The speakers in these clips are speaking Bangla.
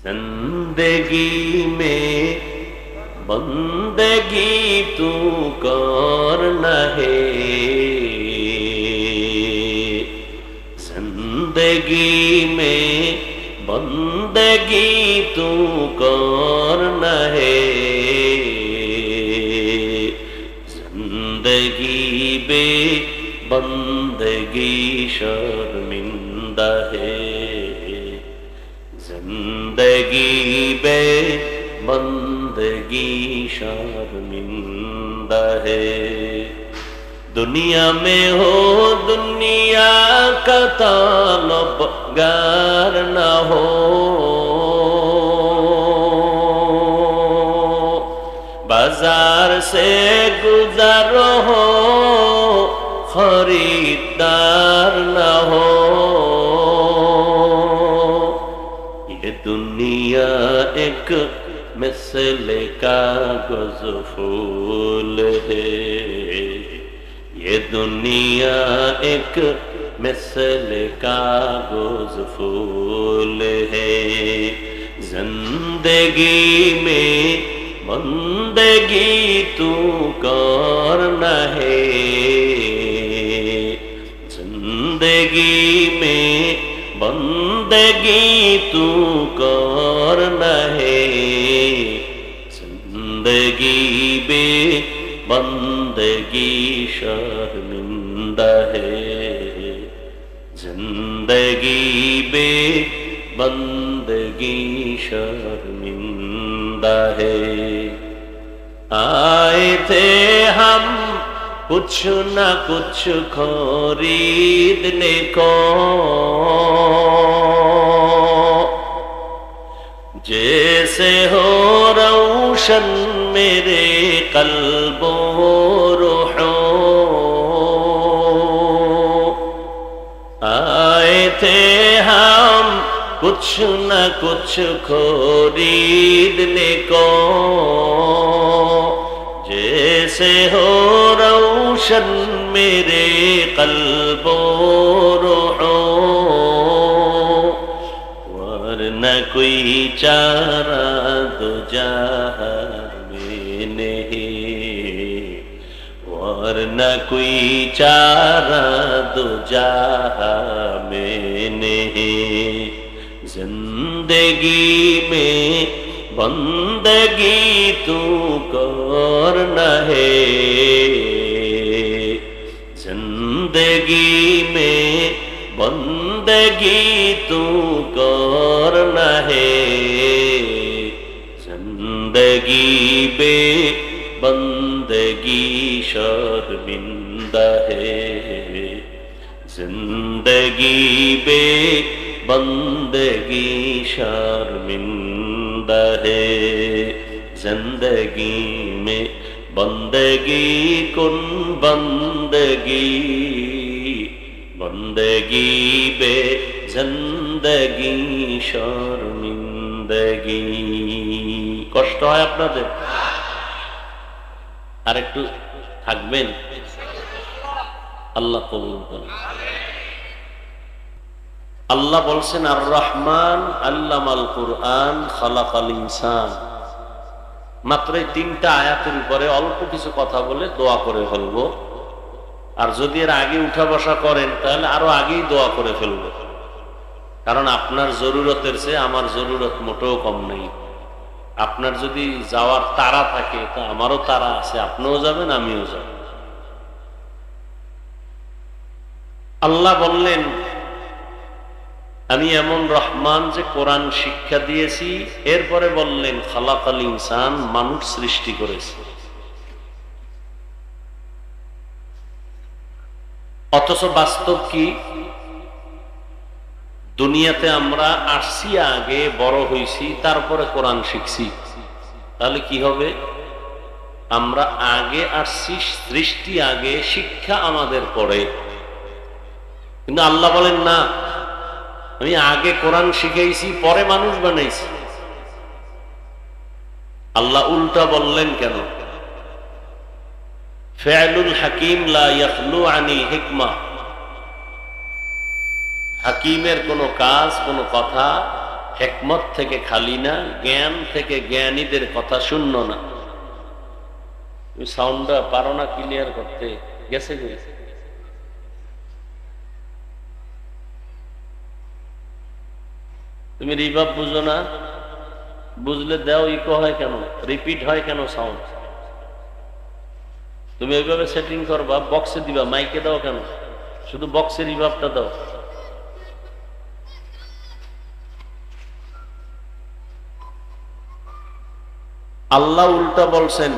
زندگی میں بندگی تو کرنا ہے، زندگی میں بندگی تو کرنا ہے، زندگی بے بندگی شرمندہ ہے، زندگی بے بندگی شرمندہ ہے۔ دنیا میں ہو دنیا کا طلبگار نہ ہو، بازار سے گزر ہو خریدار نہ ہو، یہ دنیا ایک مثل کاغذ پھول ہے، یہ دنیا ایک مثل کاغذ پھول ہے، زندگی میں بندگی تو کرنا ہے، زندگی میں بندگی تو کرنا ہے، زندگی بے بندگی شرمندہ ہے، زندگی بے بندگی شرمندہ ہے۔ آئے تھے ہم کچھ نہ کچھ خریدنے کو، جیسے ہو روشن میرے قلب و روح، آئے تھے ہم کچھ نہ کچھ خریدنے کو، جیسے ہو روشن میرے قلب و روح، ورنہ کوئی چارہ دو جہاں میں نہیں، ورنہ کوئی چارہ دو جہاں میں نہیں، زندگی میں بندگی تو کرنا ہے، زندگی میں بندگی تو کرنا ہے، زندگی بے بندگی شرمندہ ہے، زندگی بے بندگی شرمندہ ہے، زندگی میں بندگی کن بندگی، بندگی بے زندگی শর্মিন্দগি। কষ্ট হয় আপনাদের? আর একটু থাকবেন, আল্লাহ কবুল করুন। আল্লাহ বলছেন আর রহমান আল্লামাল কুরআন খালাকাল ইনসান। মাত্র এই তিনটা আয়াতের উপরে অল্প কিছু কথা বলে দোয়া করে ফেলবো। আর যদি এর আগে উঠা বসা করেন তাহলে আরো আগেই দোয়া করে ফেলবো, কারণ আপনার জরুরতের চেয়ে আমার জরুরত মোটেও কম নেই। আপনার যদি যাওয়ার তাড়া থাকে তা আমারও তাড়া আছে, আপনিও যাবেন আমিও যাব। আল্লাহ বললেন আমি এমন রহমান যে কোরআন শিক্ষা দিয়েছি, এরপরে বললেন খালাকাল ইনসান, মানুষ সৃষ্টি করেছে। অথচ বাস্তব কি? দুনিয়াতে আমরা আসছি আগে, বড় হইছি, তারপরে কোরআন শিখছি। তাহলে কি হবে? আমরা আগে আসছি, সৃষ্টি আগে, শিক্ষা আমাদের পরে। কিন্তু আল্লাহ বলেন না, আমি আগে কোরআন শিখাইছি, পরে মানুষ বানাইছি। আল্লাহ উল্টা বললেন কেন? ফিআলুল হাকিম লা ইয়াখলু আনিল হিকমা। হাকিমের কোন কাজ, কোন কথা হিকমত থেকে খালি না, জ্ঞান থেকে জ্ঞানীদের কথা শূন্য না। তুমি সাউন্ডটা পারো না ক্লিয়ার করতে? গেছে গেছে। তুমি রিভার্ব বুঝো না? বুঝলে দাও, ইকো হয় কেন, রিপিট হয় কেন সাউন্ড? তুমি ওইভাবে সেটিং করবা, বক্সে দিবা, মাইকে দাও কেন? শুধু বক্সে রিভার্বটা দাও। আল্লাহ উল্টা বলছেন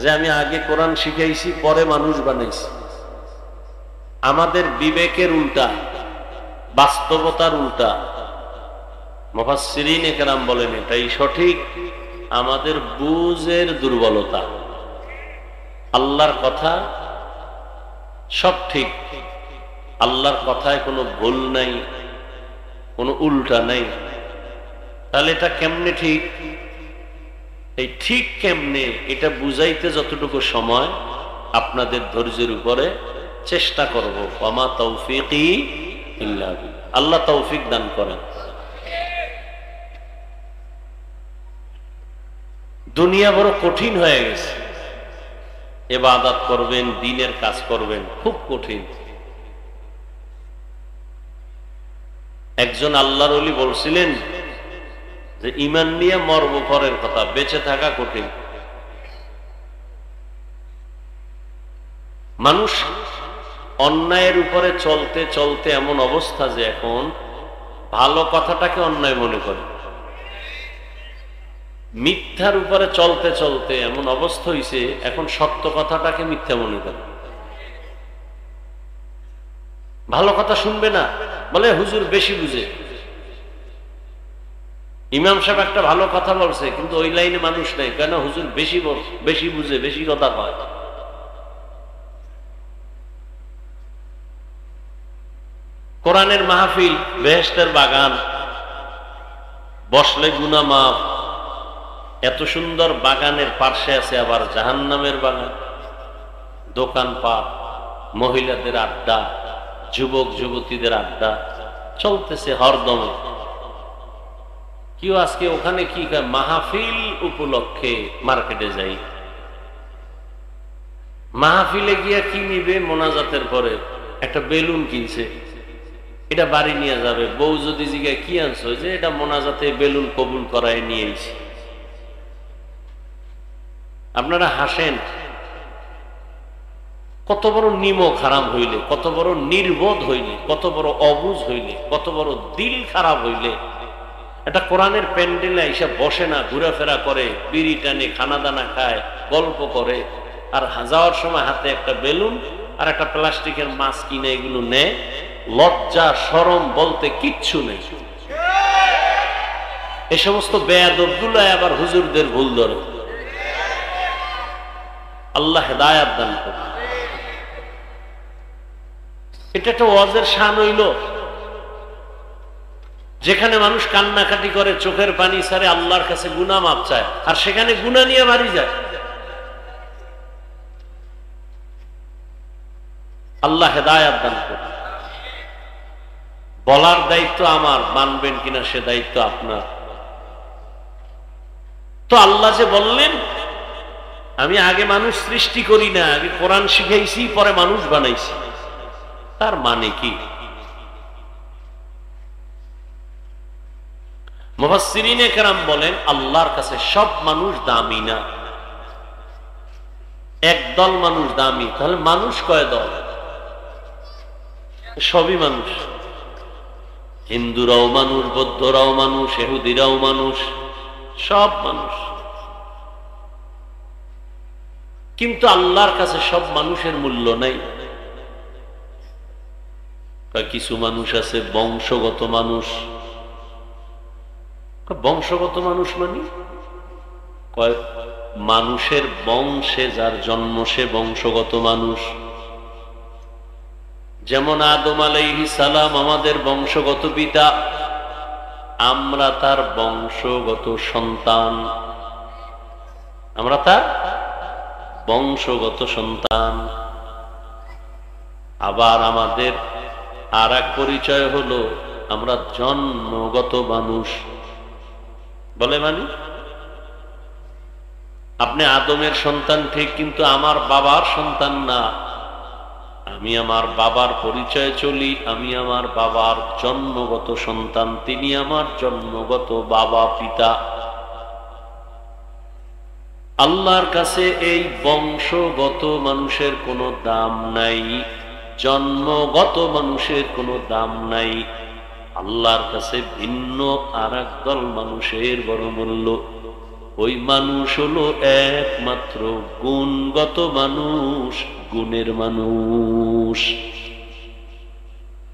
যে আমি আগে কোরআন শিখাইছি, পরে মানুষ বানাইছি। আমাদের বিবেকের উল্টা, বাস্তবতার উল্টা। মুফাসসিরিন একরাম বলেন এটাই সঠিক, আমাদের বুঝের দুর্বলতা। আল্লাহর কথা সব ঠিক, আল্লাহর কথায় কোনো ভুল নাই, কোনো উল্টা নাই। তাহলে এটা কেমনে ঠিক? এই ঠিক কেমনে এটা বুঝাইতে যতটুকু সময় আপনাদের ধৈর্যের উপরে চেষ্টা করব। ওয়ামা তৌফিকি ইল্লা বিল্লাহ। আল্লাহ তৌফিক দান করেন। দুনিয়া বড় কঠিন হয়ে গেছে, ইবাদত করবেন, দ্বীনের কাজ করবেন, খুব কঠিন। একজন আল্লাহর ওলি বলছিলেন যে ঈমান নিয়ে মরব পরের কথা, বেঁচে থাকা কঠিন। মানুষ অন্যায়ের উপরে চলতে চলতে এমন অবস্থা যে এখন ভালো কথাটাকে অন্যায় মনে করে, মিথ্যার উপরে চলতে চলতে এমন অবস্থা হইছে এখন সত্য কথাটাকে মিথ্যা মনে করে। ভালো কথা শুনবে না, বলে হুজুর বেশি বুঝে। ইমাম সাহেব একটা ভালো কথা বলছে, কিন্তু ওই লাইনে মানুষ নাই, কেন? হুজুর বেশি বুঝে, বেশি কথা কয়। কোরআনের মাহফিল বেহেশতের বাগান, বসলে গুনাহ মাফ। এত সুন্দর বাগানের পার্শ্বে আছে আবার জাহান্নামের বাগান, দোকানপাট, মহিলাদের আড্ডা, যুবক যুবতীদের আড্ডা চলতেছে হরদমে। কেউ আজকে ওখানে কি মাহফিল উপলক্ষে মার্কেটে যাই, মাহফিলে গিয়া কি নিবে? মোনাজাতের পরে একটা বেলুন কিনছে, এটা বাড়ি নিয়ে যাবে। বউ যদি জিজ্ঞাসা কি আনছো, যে এটা মোনাজাতে বেলুন কবুল করায় নিয়েছি। আপনারা হাসেন, কত বড় নিমক হারাম হইলে, কত বড় নির্বোধ হইলে, কত বড় অবুঝ হইলে, কত বড় দিল খারাপ হইলে এটা কোরআনের প্যান্ডেলে এসে বসে না, ঘোরাফেরা করে, বিড়ি টানে, খানা দানা খায়, গল্প করে, আর যাওয়ার সময় হাতে একটা বেলুন আর একটা প্লাস্টিকের মাছ কিনে এগুলো নেয়। লজ্জা শরম বলতে কিচ্ছু নেই। এ সমস্ত বেয়াদবগুলো আবার হুজুরদের ভুল ধরে। আল্লাহ হেদায়াত দান করে। এটা একটা ওয়াজের শান হইল, যেখানে মানুষ কান্নাকাটি করে, চোখের পানি ছাড়ে, আল্লাহর কাছে গুনাহ মাপ চায়, আর সেখানে গুনাহ নিয়ে বাড়ি যায়। আল্লাহ হেদায়াত দান করে। বলার দায়িত্ব আমার, মানবেন কিনা সে দায়িত্ব আপনার। তো আল্লাহ যে বললেন আমি আগে মানুষ সৃষ্টি করি না, আগে কোরআন শিখাইছি, পরে মানুষ বানাইছি, তার মানে কি? মুফাসসিরিনে কেরাম বলেন আল্লাহর কাছে সব মানুষ দামি না, একদল মানুষ দামি। তাহলে মানুষ কয় দল? সবই মানুষ। হিন্দুরাও মানুষ, বৌদ্ধরাও মানুষ, ইহুদিরাও মানুষ, সব মানুষ। কিন্তু আল্লাহর কাছে সব মানুষের মূল্য নাই। কিছু মানুষ আছে বংশগত মানুষ। বংশগত মানুষ মানে কয় মানুষের বংশে যার জন্ম সে বংশগত মানুষ। যেমন আদম আলাইহিস সালাম আমাদের বংশগত পিতা, আমরা তার বংশগত সন্তান, আমরা তার বংশগত সন্তান। আবার আমাদের আর এক পরিচয় হলো আমরা জন্মগত মানুষ। বলে মানে আপনি আদমের সন্তান ঠিক, কিন্তু আমার বাবার সন্তান না। আমি আমার বাবার পরিচয় চলি, আমি আমার বাবার জন্মগত সন্তান, তিনি আমার জন্মগত বাবা পিতা। আল্লাহর কাছে এই বংশগত মানুষের কোনো দাম নাই, জন্মগত মানুষের কোনো দাম নাই। আল্লাহর কাছে ভিন্ন আর একদল মানুষের বড় মূল্য। ওই মানুষ হলো একমাত্র গুণগত মানুষ, গুণের মানুষ।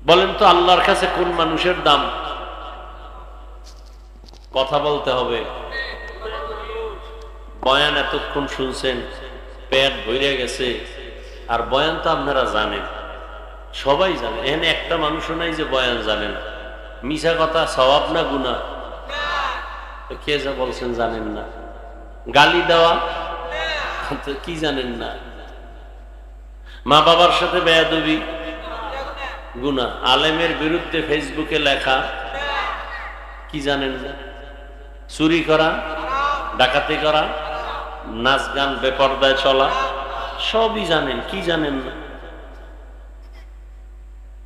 বলেন তো আল্লাহর কাছে কোন মানুষের দাম? কথা বলতে হবে। বয়ান এতক্ষণ শুনছেন, পেট ভরে গেছে, আর বয়ান তো আপনারা জানেন, সবাই জানে। এখানে একটা মানুষও নাই যে বয়ান জানেন। মিছা কথা সওয়াব না গুনাহ? কে যা বলছেন জানেন না? গালি দেওয়া কি জানেন না? মা বাবার সাথে বেয়াদবি গুনাহ। আলেমের বিরুদ্ধে ফেসবুকে লেখা কি জানেন না? চুরি করা, ডাকাতি করা, নাচ গান বেপরদায় চলা, সবই জানেন। কি জানেন না?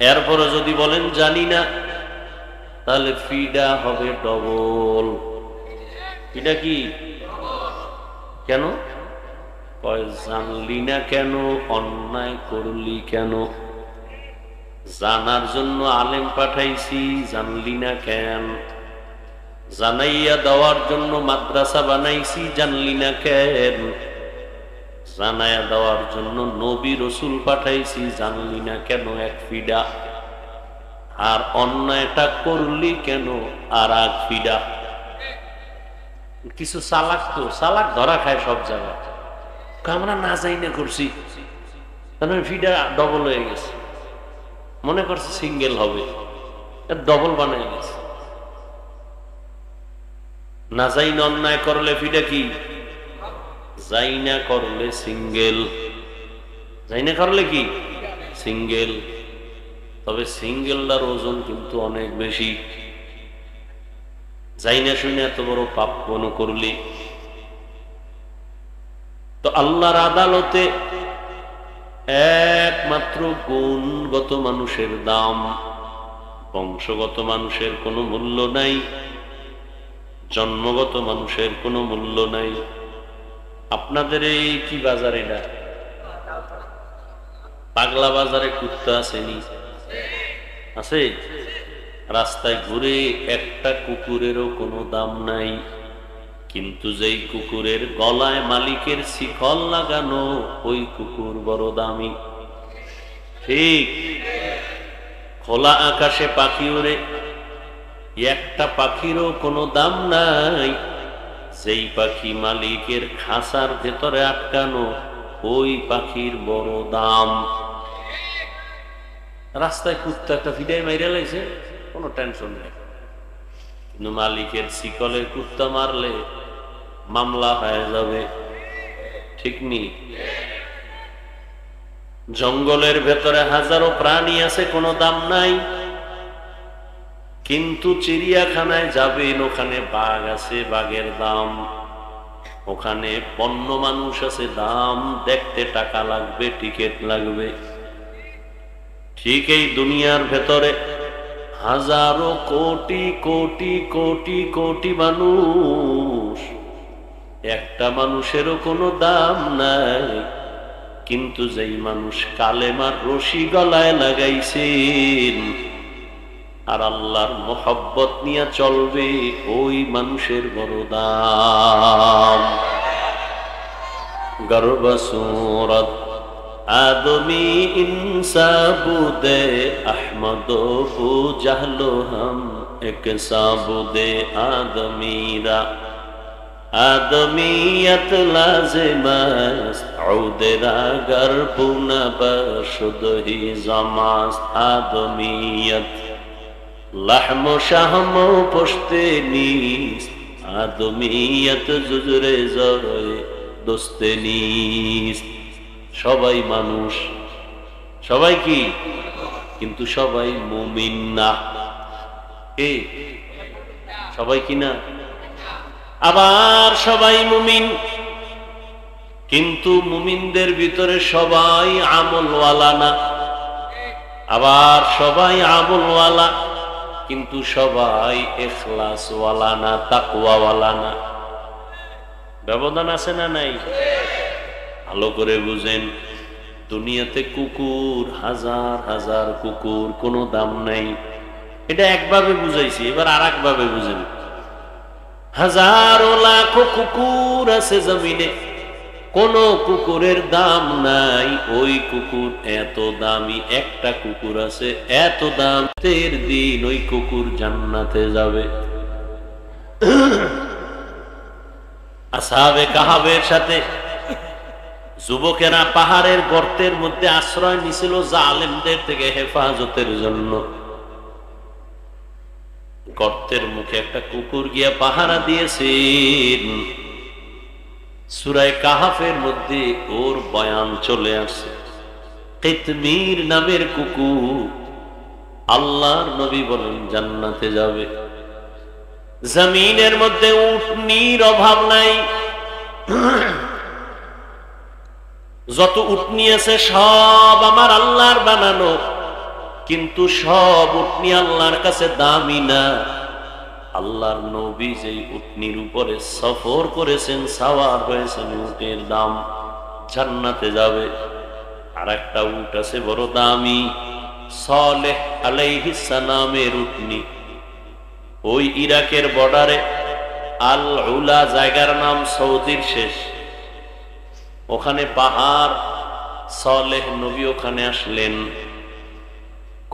এরপরে যদি বলেন জানি না, তাহলে ফিডা হবে ডবল। এটা কি কেন? জানলি না কেন, অন্যায় করলি কেন? জানার জন্য আলেম পাঠাইছি, জানলি না কেন? জানাইয়া দেওয়ার জন্য মাদ্রাসা বানাইছি, জানলি না কেন? জানাইয়া দেওয়ার জন্য নবী রসুল পাঠাইছি, জানলি না কেন? এক ফিডা। আর অন্যায়টা করলি কেন? আর এক ফিডা। কিছু চালাক তো চালাক ধরা খায় সব জায়গায়। আমরা না যাই না করছি, ফিডা ডবল হয়ে গেছে। মনে করছে সিঙ্গেল হবে, ডবল বানাই গেছে। না যাই না অন্যায় করলে ফিডা কি? যাই না করলে সিঙ্গেল। যাই না করলে কি? সিঙ্গেল। তবে সিঙ্গেলটার ওজন কিন্তু অনেক বেশি। যাই না শুনে এত বড় পাপ কোন করলি। তো আল্লাহর আদালতে একমাত্র গুণগত মানুষের দাম, বংশগত মানুষের কোনো মূল্য নাই, জন্মগত মানুষের কোনো মূল্য নাই। আপনাদের এই কি বাজার? এটা পাগলা বাজারে কুত্তা আসেনি? আছে? রাস্তায় ঘুরে একটা কুকুরেরও কোনো দাম নাই, কিন্তু যেই কুকুরের গলায় মালিকের শিকল লাগানো, ওই কুকুর বড় দামি। ঠিক। খোলা আকাশে পাখি ওড়ে, একটা পাখিরও কোনো দাম নাই, যেই পাখি মালিকের খাঁচার ভেতরে আটকানো, ওই পাখির বড় দাম। রাস্তায় কুত্তা একটা ফিডাই মাইরে লাইছে, কোনো টেনশন নেই, কিন্তু মালিকের শিকলে কুত্তা মারলে মামলা হয়ে যাবে। ঠিক নি? জঙ্গলের ভেতরে হাজারো প্রাণী আছে, কোনো দাম নাই, কিন্তু চিড়িয়াখানায় যাবেন, ওখানে বাঘ আছে, বাঘের দাম। ওখানে বন্য মানুষ আছে, দাম। দেখতে টাকা লাগবে, টিকিট লাগবে। ঠিক এই দুনিয়ার ভেতরে হাজারো কোটি কোটি কোটি কোটি মানুষ, একটা মানুষেরও কোনো দাম নাই, কিন্তু যেই মানুষ কালেমার রশি গলায় লাগাইছেন আর আল্লাহর মোহাব্বত নিয়ে চলবে, ওই মানুষের বড় দাম। গর্ব সুরত আদমি ইনসা বুদে আহমদ হু জাহলো হাম এক সাবুদে আদমিরা আদমিয়ত লাজিমাস উদেরা গর্বুনা বশুদ হি জামাস আদমিয়ত লাহম শাহম পোষতে নিস আদমিয়ত জুজরে জরে দোস্তে নিস। সবাই মানুষ, সবাই কি? কিন্তু সবাই মুমিন না। কে? সবাই কিনা? আবার সবাই মুমিন, কিন্তু মুমিনদের ভিতরে সবাই আমলওয়ালা না। আবার সবাই আমলওয়ালা, কিন্তু সবাই ইখলাসওয়ালা না, তাকওয়াওয়ালা না। ব্যবধান আছে না নাই? ভালো করে বুঝেন। দুনিয়াতে কুকুর, হাজার হাজার কুকুর, কোনো দাম নাই। এটা একভাবে বুঝাইছি, এবার আর একভাবে বুঝেন। হাজারো লাখো কুকুর আছে জমিনে, কোন কুকুরের দাম নাই। ওই কুকুর এত দামি, একটা কুকুর আছে এত দাম, তের দিন ওই কুকুর জান্নাতে যাবে। আসহাবে কাহাবের সাথে যুবকেরা পাহাড়ের গর্তের মধ্যে আশ্রয় নিছিল জালেমদের থেকে হেফাজতের জন্য। গর্তের মুখে একটা কুকুর গিয়া পাহারা দিয়েছেন। সূরা কাহাফের মধ্যে ওর বয়ান চলে আসে। কিতমির নামের কুকুর, আল্লাহর নবী বলেন জান্নাতে যাবে। জমিনের মধ্যে উটনির অভাব নাই। যত উটনি আছে সব আমার আল্লাহর বানানো, কিন্তু সব উটনি আল্লাহর কাছে দামি না। আল্লাহর নবী যেই উটনির উপরে সফর করেছেন, সাওয়ার হয়েছেন, উটের দাম জান্নাতে যাবে। আর একটা উট আছে বড় দামি, সালেহ আলাইহিস সালামের উটনি। ওই ইরাকের বর্ডারে আল উলা জায়গার নাম, সৌদির শেষ, ওখানে পাহাড়। সালেহ নবী ওখানে আসলেন,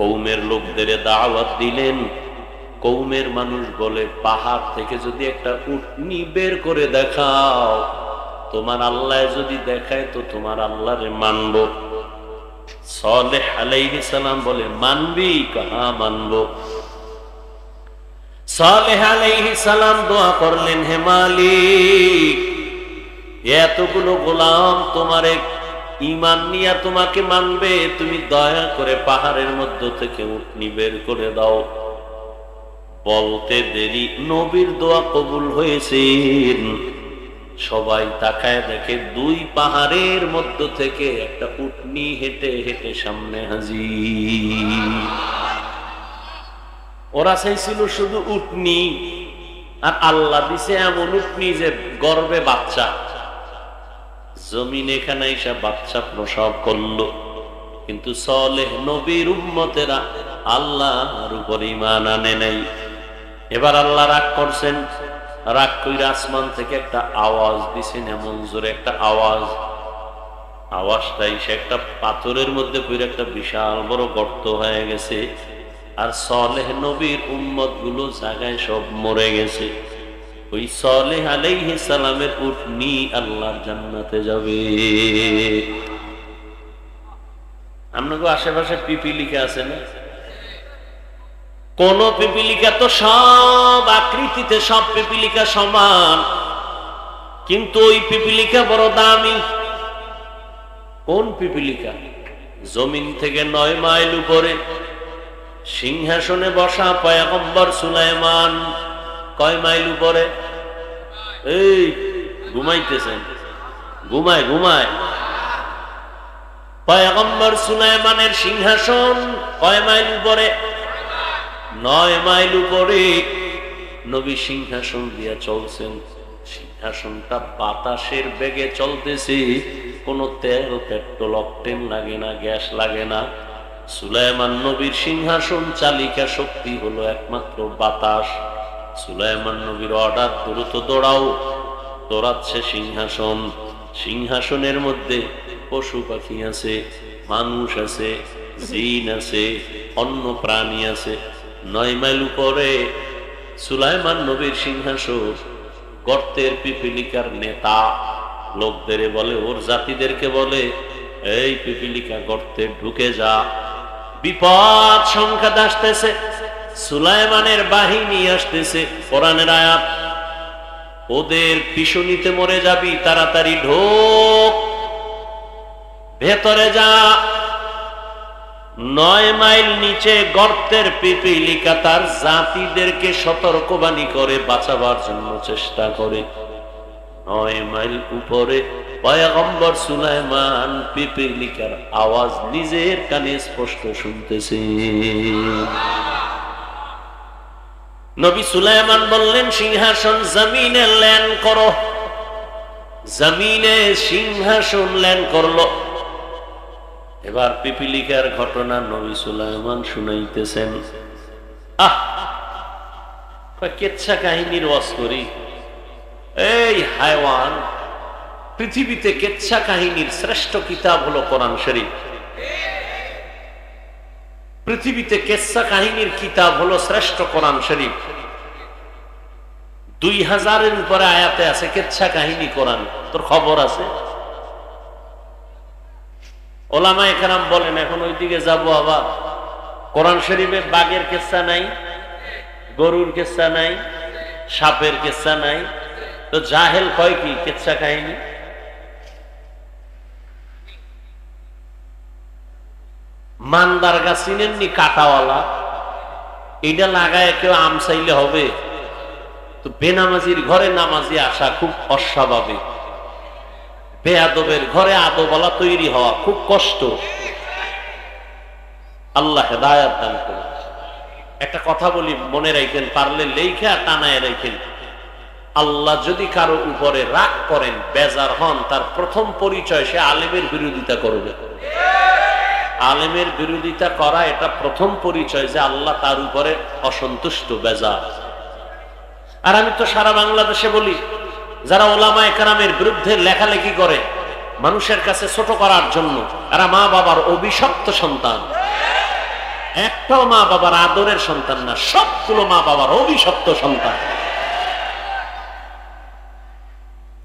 কওমের লোকদের দাওয়াত দিলেন। কওমের মানুষ বলে, পাহাড় থেকে যদি একটা উটনি বের করে দেখাও, তোমার আল্লাহ যদি দেখায় তো তোমার আল্লাহরে মানবো। সালেহ আলাইহিস সালাম বলে, মানবি? হ্যাঁ মানবো। সালেহ আলাইহিস সালাম দোয়া করলেন, হে মালিক, এতগুলো গোলাম তোমারে ঈমান নিয়ে তোমাকে মানবে, তুমি দয়া করে পাহাড়ের মধ্য থেকে উটনি বের করে দাও। বলতে দেরি নবীর দোয়া কবুল হয়েছে। সবাই তাকায় দেখে দুই পাহাড়ের মধ্য থেকে একটা উটনি হেঁটে হেঁটে সামনে হাজির। ওরা চাইছিল শুধু উটনি, আর আল্লাহ দিছে এমন উটনি যে গর্বে বাচ্চা। জমিন এখানে এসে বাচ্চা প্রসব করলো। কিন্তু সালেহ নবীর উম্মতেরা আল্লাহর উপর ঈমান আনে নাই। এবার আল্লাহ রাগ করছেন। রাগ কইরা আসমান থেকে একটা আওয়াজ দিছেন, এমন জোরে একটা আওয়াজ। আওয়াজটাই সে একটা পাথরের মধ্যে পড়ে একটা বিশাল বড় গর্ত হয়ে গেছে। আর সালেহ নবীর উম্মত গুলো জায়গায় সব মরে গেছে। ওই সালেহ আলাইহিস সালামের উটনি আল্লাহর জান্নাতে যাবে। আপনাকে আশেপাশে পিপিলিকা আছে না? কোন পিপিলিকা তো সব আকৃতিতে সব পিপিলিকা সমান, কিন্তু ওই পিপিলিকা বড় দামি। কোন পিপিলিকা? জমিন থেকে 9 মাইল উপরে সিংহাসনে বসা পয়গম্বর সুলাইমান। কয় মাইল উপরে? এই ঘুমাইতেছেন? ঘুমায় ঘুমায়। পয়গম্বর সুলাইমানের সিংহাসন কয় মাইল উপরে? 9 মাইল উপরে। নবী সিংহাসন দিয়া চলছেন। সিংহাসনটা বাতাসের বেগে চলতেছে, কোনো তেল, পেট্রোল, অকটেন লাগে না, গ্যাস লাগে না। সুলাইমান নবীর সিংহাসন চালিকা শক্তি হলো একমাত্র বাতাস। সুলাইমান নবীর অর্ডার, দ্রুত দৌড়াও। দৌড়াচ্ছে সিংহাসন। সিংহাসনের মধ্যে পশু পাখি আছে, মানুষ আছে, জিন আছে, অন্য প্রাণী আছে। 9 মাইল উপরে সুলাইমান নবীর সিংহাসন। গর্তের পিপিলিকার নেতা লোকদের বলে, ওর জাতিদেরকে বলে, এই পিপিলিকা গর্তে ঢুকে যা, বিপদ সংখ্যা আসতেছে, সুলাইমানের বাহিনী আসতেছে। কোরআনের আয়াত, ওদের পিছনিতে মরে যাবি, তাড়াতাড়ি ঢোক, ভেতরে যা। 9 মাইল নিচে গর্তের পিপীলিকা তার জাতিদেরকে সতর্কবাণী করে বাঁচাবার জন্য চেষ্টা করে। 9 মাইল উপরে পয়গম্বর সুলাইমান পিপীলিকার আওয়াজ নিজের কানে স্পষ্ট শুনতেছে। নবী সুলাইমান বললেন, সিংহাসন জমিনে ল্যান্ড করো। জমিনে সিংহাসন ল্যান্ড করলো। এবার পিপীলিকার ঘটনা নবী সুলাইমান শুনাইতেছেন। কেচ্ছা কাহিনীর ওয়াজ করি। এই হায়ওয়ান, পৃথিবীতে কেচ্ছা কাহিনীর শ্রেষ্ঠ কিতাব হলো কোরআন শরীফ। পৃথিবীতে কেচ্ছা কাহিনীর কিতাব হলো শ্রেষ্ঠ কোরআন শরীফ। 2000-এর উপরে আয়াতে আছে কেচ্ছা কাহিনী কোরআন। তোর খবর আছে? ওলামায়ে কেরাম বলেন, এখন ওইদিকে যাবো আবার। কোরআন শরীফে বাঘের কেচ্ছা নাই, গরুর কেচ্ছা নাই, সাপের কেচ্ছা নাই, তো জাহেল কয় কি কেচ্ছা কাহিনী? মান্দার গাছ চিনেননি, কাটাওয়ালা, এটা লাগায় কেউ আম চাইলে হবে? তো বেনামাজির ঘরে নামাজি আসা খুব অস্বাভাবিক। বেয়াদবের ঘরে আদবওয়ালা তৈরি হওয়া খুব কষ্ট। আল্লাহ হেদায়েত দান করুন। একটা কথা বলি, মনে রাখেন, পারলে লেখা টানায় রাখেন। আল্লাহ যদি কারো উপরে রাগ করেন, বেজার হন, তার প্রথম পরিচয় সে আলেমের বিরোধিতা করবে। আলেমের বিরোধিতা করা এটা প্রথম পরিচয় যে আল্লাহ তার উপরে অসন্তুষ্ট, বেজার। আর আমি তো সারা বাংলাদেশে বলি, যারা ওলামায়ে কেরামের বিরুদ্ধে লেখালেখি করে মানুষের কাছে ছোট করার জন্য, এরা মা বাবার অভিশপ্ত সন্তান। একটাও মা বাবার আদরের সন্তান না, সবগুলো মা বাবার অভিশপ্ত সন্তান।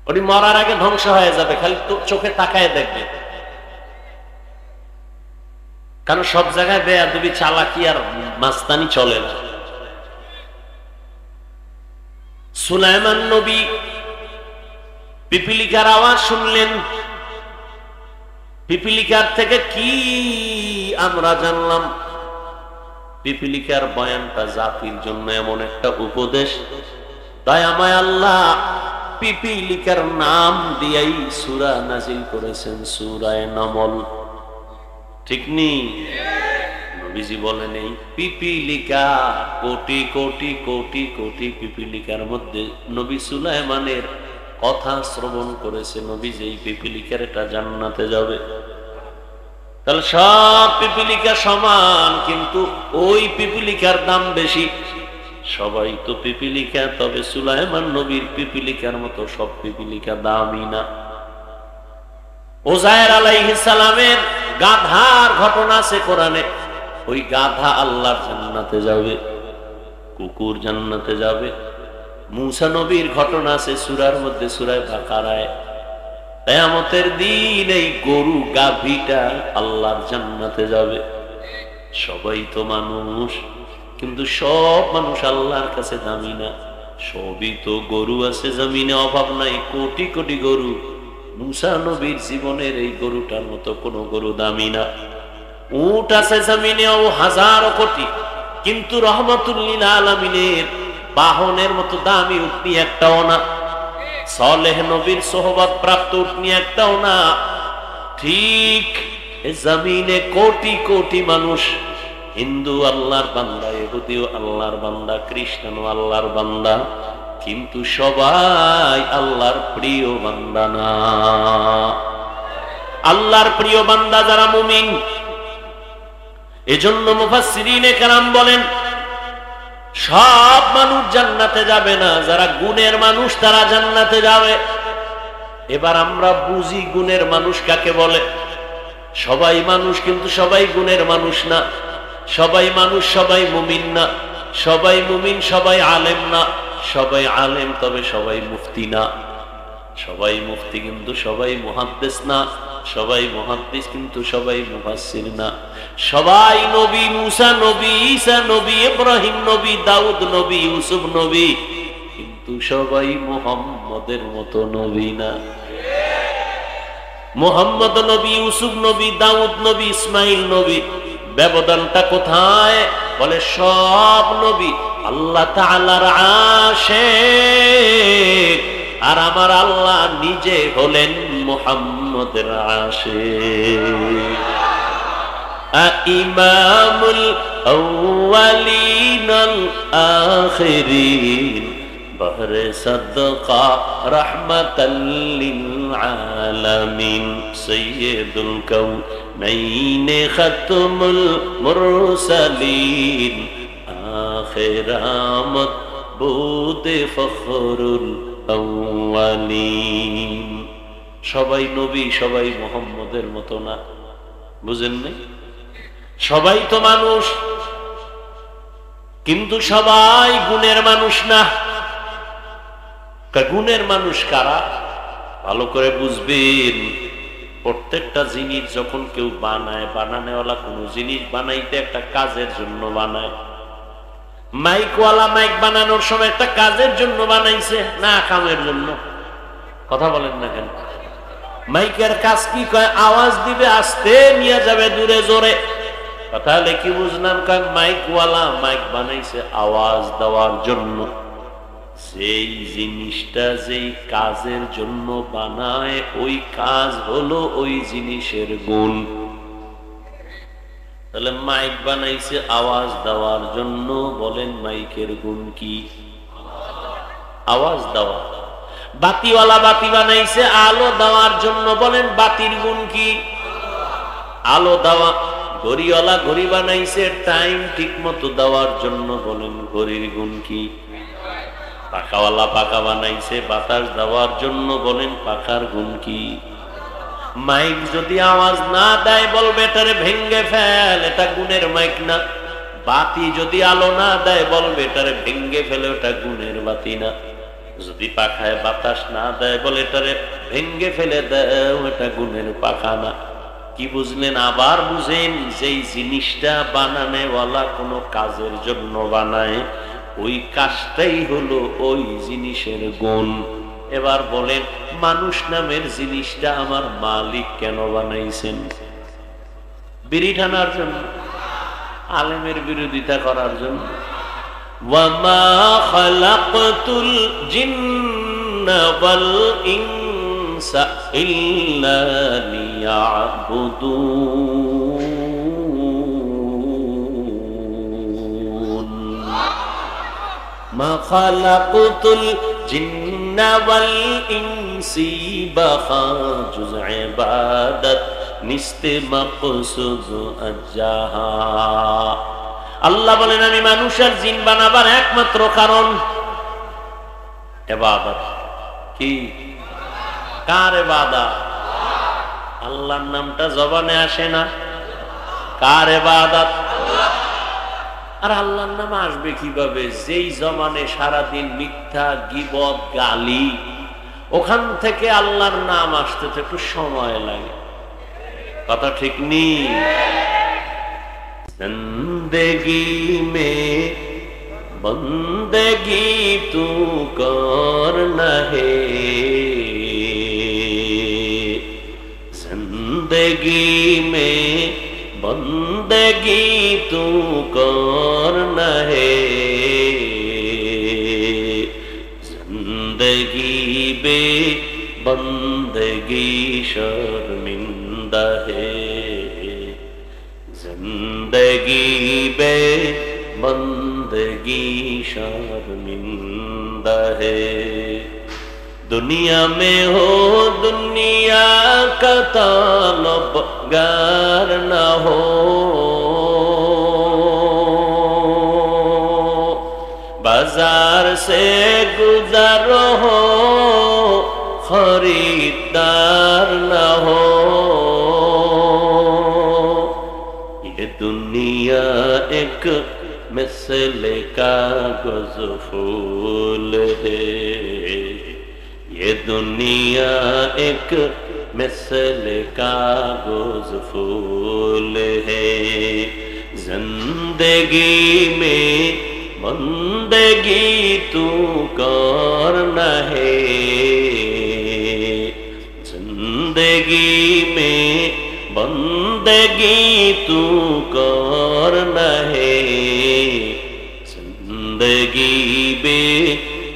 ওটি মরার আগে ধ্বংস হয়ে যাবে, খালি তো চোখে তাকায় দেখবে। কারণ সব জায়গায় বেয়াদবি, চালাকি আর মাস্তানি চলে না। সুলাইমান নবী পিপীলিকার আওয়াজ শুনলেন। পিপীলিকার থেকে কি আমরা জানলাম? পিপীলিকার বয়ানটা জাতির জন্য এমন একটা উপদেশ, দয়াময় আল্লাহ পিপীলিকার নাম দিয়েই সূরা নাজিল করেছেন, সূরা নামল। ঠিক নেই? নবীজি বলেন, এই পিপীলিকা কোটি কোটি কোটি কোটি পিপীলিকার মধ্যে নবী সুলাইমানের কথা শ্রবণ করেছে। নবীজি এই পিপীলিকার এটা জান্নাতে যাবে। তাহলে সব পিপীলিকা সমান, কিন্তু ওই পিপীলিকার দাম বেশি। সবাই তো পিপীলিকা, তবে সুলাইমান নবীর পিপীলিকার মতো সব পিপীলিকা দামি না। উযায়ের আলাইহিস সালামের গাধার ঘটনা আছে কোরআনে। ওই গাধা আল্লাহর জান্নাতে যাবে, কুকুর জান্নাতে যাবে। মূসা নবীর ঘটনা আছে সূরার মধ্যে, সূরা বাকারায়। কিয়ামতের দিন এই গরু গাভীটা আল্লাহর জান্নাতে যাবে। সবাই তো মানুষ, কিন্তু সব মানুষ আল্লাহর কাছে দামি না। সবই তো গরু আছে জমিনে, অভাব নাই, কোটি কোটি গরু। মূসা নবীর জীবনের এই গরুটার মতো কোনো গরু দামি না। উট আছে জমিনেও হাজারো কোটি, কিন্তু রহমাতুল লিল আলামিনের বাহনের মতো দামি উটনি একটাও না। সালেহ নবীর সোহবত প্রাপ্ত উটনি একটাও না। ঠিক জমিনে কোটি কোটি মানুষ, হিন্দু আল্লাহর বান্দা, ইহুদিও আল্লাহর বান্দা, খ্রিস্টানও আল্লাহর বান্দা, কিন্তু সবাই আল্লাহর প্রিয় বান্দা না। আল্লাহর প্রিয় বান্দা যারা মুমিন, এজন্য মুফাসসিরিনে কেরাম বলেন সব মানুষ জান্নাতে যাবে না, যারা গুণের মানুষ তারা জান্নাতে যাবে। এবার আমরা বুঝি গুণের মানুষ কাকে বলে। সবাই মানুষ, কিন্তু সবাই গুণের মানুষ না। সবাই মানুষ, সবাই মুমিন না। সবাই মুমিন, সবাই আলেম না। সবাই আলেম, তবে সবাই মুফতি না। সবাই মুফতি, কিন্তু সবাই মুহাদ্দিস না। সবাই মুহাদ্দিস, কিন্তু সবাই মুফাসসির না। সবাই নবী, মূসা নবী, ঈসা নবী, ইব্রাহিম নবী, দাউদ নবী, ইউসুফ নবী, কিন্তু সবাই মুহাম্মদের মতো নবী না। মুহাম্মদ নবী, ইউসুফ নবী, দাউদ নবী, ইসমাইল নবী, ব্যবধানটা কোথায়? বলে সব নবী আল্লাহ তাআলার আশিক, আর আমার আল্লাহ নিজে হলেন মুহাম্মদের আশিক। ইমামুল আউয়ালিন আল আখিরিন বহরে সাদকা রাহমাতাল লিল আলামিন সাইয়্যিদুল কাউনাইন খাতমুল মুরসালিন আখিরামত বুদে ফখরুল আউয়ালিন। সবাই নবী, সবাই মুহাম্মদের মতো না, বুঝেন নাই? সবাই তো মানুষ, কিন্তু সবাই গুণের মানুষ না। গুণের মানুষ কারা? ভালো করে বুঝবেন। প্রত্যেকটা জিনিস যখন কেউ বানায়, বানানেওয়ালা কোন জিনিস বানাইতে একটা কাজের জন্য বানায়। মাইকওয়ালা মাইক বানানোর সময় একটা কাজের জন্য বানাইছে না কামের জন্য? কথা বলেন না কেন? মাইকের কাজ কি কয়? আওয়াজ দিবে, আস্তে নিয়ে যাবে দূরে জোরে। তাহলে কি বুঝলাম? কয় মাইকওয়ালা মাইক বানাইছে আওয়াজ দেওয়ার জন্য। যেই জিনিসটা যেই কাজের জন্য বানায়, ওই কাজ হলো ওই জিনিসের গুণ। তাহলে মাইক বানাইছে আওয়াজ দেওয়ার জন্য, বলেন মাইকের গুণ কি? আওয়াজ দেওয়া। বাতিওয়ালা বাতি বানাইছে আলো দেওয়ার জন্য, বলেন বাতির গুণ কি? আলো দেওয়া। ঘড়িওয়ালা ঘড়ি বানাইছে টাইম ঠিক মতো দেওয়ার জন্য, বলেন ঘড়ির গুণ কি? পাখাওয়ালা পাখা বানাইছে বাতাস দেওয়ার জন্য, বলেন পাখার গুণ কি? মাইক যদি আওয়াজ না দেয়, বলবে এটারে ভেঙ্গে ফেল, এটা গুণের মাইক না। বাতি যদি আলো না দেয়, বলবে এটারে ভেঙ্গে ফেলে, ওটা গুণের বাতি না। যদি পাখায় বাতাস না দেয়, বলে এটারে ভেঙ্গে ফেলে দেয়, এটা গুণের পাখা না। কি বুঝলেন? আবার বুঝেন, যেই জিনিসটা বানানেওয়ালা কোনো কাজের জন্য বানায়, ওই কাজটাই হলো ওই জিনিসের গুণ। এবার বলেন, মানুষ নামের জিনিসটা আমার মালিক কেন বানাইছেন? বিড়ি টানার জন্য? আলেমের বিরোধিতা করার জন্য? ওয়ামা খালাকতুল জিন্না ওয়াল ইনসা ইল্লা লিয়াবুদুন। মা খালাকতুল জিন্না ওয়াল ইনসি বাখা জুজ ইবাদত নিস্তে মাকসুদ আজ্জাহা। আল্লাহ বলেন, আমি মানুষ আর জিন বানাবার একমাত্র কারণ ইবাদত। কি? কার ইবাদত? আল্লাহর নামটা জবানে আসে না? কার ইবাদত? আর আল্লাহর নাম আসবে কিভাবে? যেই জমানে সারাদিন মিথ্যা গীবত গালি, ওখান থেকে আল্লাহর নাম আসতে তো একটু সময় লাগে। কথা ঠিক নেই? जिंदगी में बंदगी तू करना है, जिंदगी में बंदगी तू करना है, जिंदगी बे बंदगी शर्मिंदा है, जिंदगी बे बंदगी शर्मिंदा है। दुनिया में हो दुनिया का तलबगार न हो, बाजार से गुजर हो खरीदार न हो। दुनिया एक मिसले कागज फूल है, ये दुनिया एक मिसले कागज फूल है, जिंदगी में बंदगी तू करना है, जिंदगी में बंदगी तू करना है, जिंदगी बे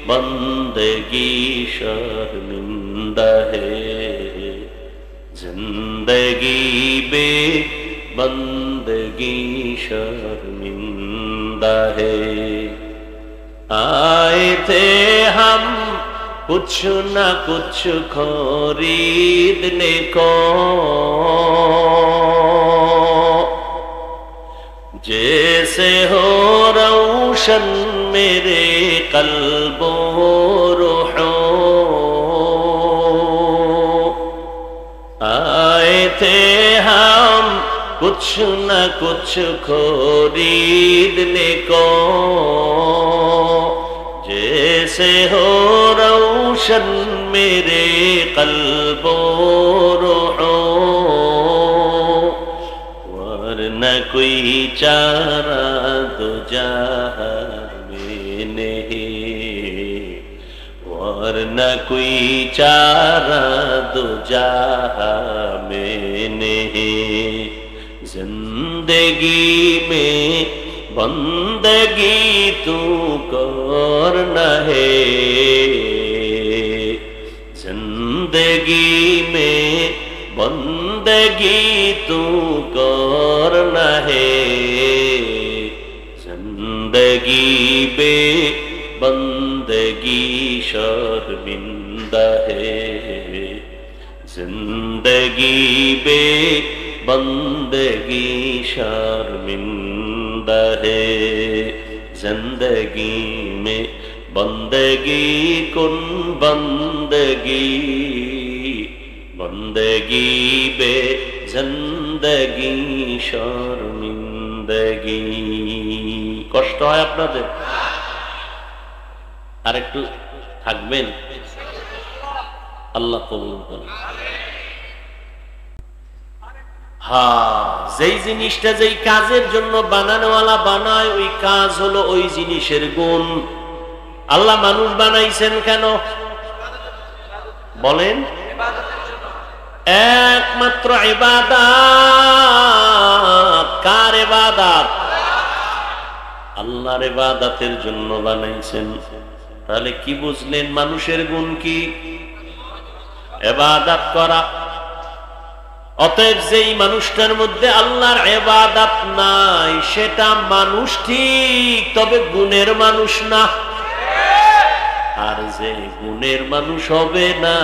बंदगी शर्मिंदा है, जिंदगी बे बंदगी शर्मिंदा है। आए थे हम कुछ न कुछ खरीदने को, जैसे हो रोशन मेरे कल्बो रूहो। आए थे हम कुछ न कुछ खरीदने को, जैसे हो रोशन मेरे कल्बो रूहो। वरना कोई चारा दो जहां में नहीं, वरना कोई चारा दो जहां में नहीं। जिंदगी में बंदगी तू करना है, जिंदगी में बंदगी तू करना है, जिंदगी बे बंदगी शर्मिंदा है, जिंदगी बे बंदगी शर्मिंदा है। जिंदगी में बंदगी कुन बंदगी, बंदगी बे जिंदगी शर्मिंदगी। কষ্ট হয় আপনাদের? আর একটু থাকবেন, আল্লাহ কবুল করুন। যেই জিনিসটা যেই কাজের জন্য বানানোওয়ালা বানায়, ওই কাজ হলো ওই জিনিসের গুণ। আল্লাহ মানুষ বানাইছেন কেন বলেন? একমাত্র ইবাদত। কার ইবাদত? আল্লাহর ইবাদতের জন্য বানাইছেন। তাহলে কি বুঝলেন মানুষের গুণ কি? ইবাদত করা। অতএব যেই মানুষটার মধ্যে আল্লাহর ইবাদত নাই, সেটা মানুষ ঠিক, তবে গুণের মানুষ না। আর যে গুণের মানুষ হবে না,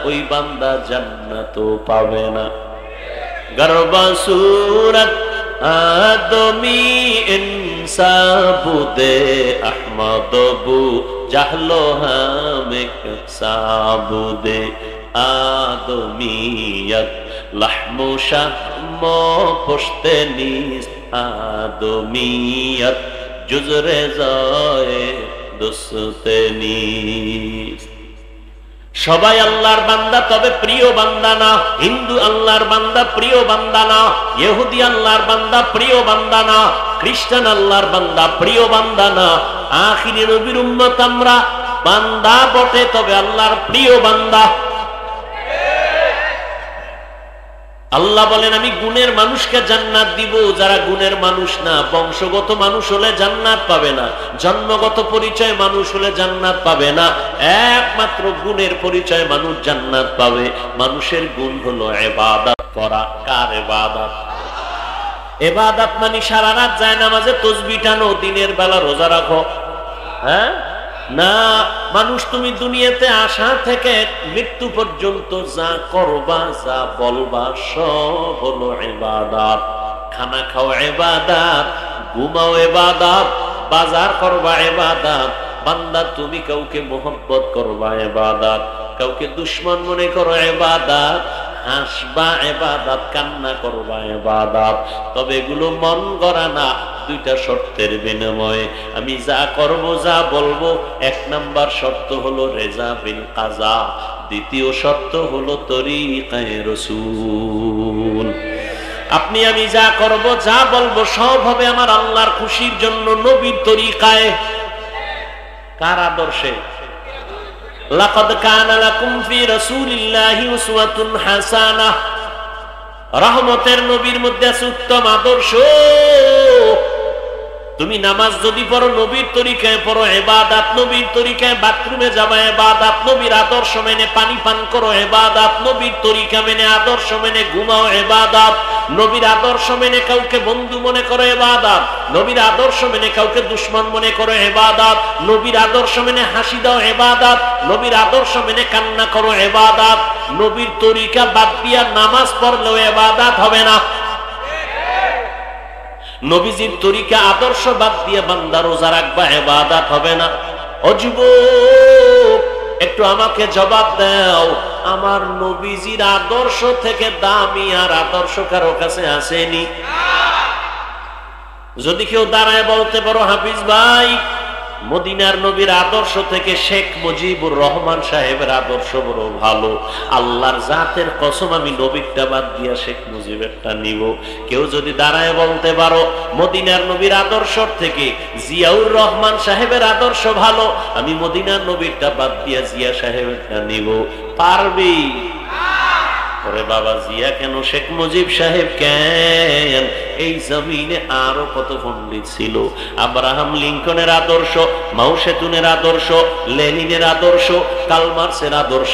ওই বান্দা জান্নাতও পাবে না। গরবা সুরত আদমি ইনসাবুদে আহমদবু জাহলো হামে সাবুদে আদমিয়ত লাহমু শাহমো পুশতে নিস আদমিয়ত জুজরে যায় দুসতে নিস। সবাই আল্লাহর বান্দা, তবে প্রিয় বান্দা না। হিন্দু আল্লাহর বান্দা, প্রিয় বান্দা না। ইহুদি আল্লাহর বান্দা, প্রিয় বান্দা না। খ্রিস্টান আল্লাহর বান্দা, প্রিয় বান্দা না। আখিরি নবীর উম্মত আমরা, বান্দা বটে তবে আল্লাহর প্রিয় বান্দা। আল্লাহ বলেন আমি গুণের মানুষকে জান্নাত দিব, যারা গুণের মানুষ না। বংশগত মানুষ হলে জান্নাত পাবে না, জন্মগত পরিচয় মানুষ হলে জান্নাত পাবে না। একমাত্র গুণের পরিচয় মানুষ জান্নাত পাবে। মানুষের গুণ হলো ইবাদত করা। কার ইবাদত? ইবাদত মানে সারা রাত যায় নামাজে তাসবিহ টানো, দিনের বেলা রোজা রাখো। হ্যাঁ না, মানুষ তুমি দুনিয়াতে আসা থেকে মৃত্যু পর্যন্ত যা করবা, যা বলবা, সব হলো ইবাদত। খানা খাও ইবাদত, ঘুমাও ইবাদত, বাজার করবা ইবাদত। বান্দা তুমি কাউকে মোহব্বত করবা ইবাদত, কাউকে দুশ্মন মনে করো ইবাদত, হাসবা ইবাদত, কান্না করবা ইবাদত। তবে এগুলো মন গড়া না, দুইটা শর্তের বিনিময়ে। আমি যা করব, যা বলবো, এক নাম্বার শর্ত হলো রেজা বিল কাজা, দ্বিতীয় শর্ত হলো তরিকায়ে রাসূল। আপনি আমি যা করব, যা বলবো, সব হবে আমার আল্লাহর খুশির জন্য, নবীর তরিকায়। কার আদর্শে? লাকাদ কানা লাকুম ফি রাসূলিল্লাহি উসওয়াতুন হাসানাহ। রহমতের নবীর মধ্যে আছে উত্তম আদর্শ। তুমি নামাজ যদি পড়ো নবীর তরিকায় পড়ো, ইবাদত নবীর তরিকায়, বাথরুমে যাবা ইবাদত, নবীর আদর্শ মেনে পানি পান করো ইবাদত, নবীর তরিকা মেনে আদর্শ মেনে ঘুমাও ইবাদত, নবীর আদর্শ মেনে কাউকে বন্ধু মনে করো ইবাদত, নবীর আদর্শ মেনে কাউকে দুশমন মনে করো ইবাদত, নবীর আদর্শ মেনে হাসি দাও ইবাদত, নবীর আদর্শ মেনে কান্না করো ইবাদত। নবীর তরিকা বাদ দিয়া নামাজ পড়লেও ইবাদত হবে না। নবীজির তরিকা আদর্শ বাদ দিয়ে বান্দা রোজা রাখবা ইবাদত হবে না। ও যুবক, একটু আমাকে জবাব দাও, আমার নবীজির আদর্শ থেকে দামি আর আদর্শ কারো কাছে আসেনি? যদি কেউ দাঁড়ায় বলতে পারো হাফিজ ভাই, মদিনার নবীর আদর্শ থেকে শেখ মুজিবুর রহমান সাহেবের আদর্শ বড় ভালো, আল্লাহর জাতের কসম আমি নবীরটা বাদ দিয়া শেখ মুজিবেরটা নিব। কেউ যদি দাঁড়ায় বলতে পারো মদিনার নবীর আদর্শ থেকে জিয়াউর রহমান সাহেবের আদর্শ ভালো, আমি মদিনার নবীরটা বাদ দিয়া জিয়া সাহেবেরটা নিব, পারবি? ওরে বাবা, জিয়া কেন, শেখ মুজিব সাহেব কেন? এই জমিনে আরো কত পণ্ডিত ছিল। আব্রাহাম লিঙ্কনের আদর্শ, মাও সেতুনের আদর্শ, লেনিনের আদর্শ, কার্ল মার্ক্সের আদর্শ,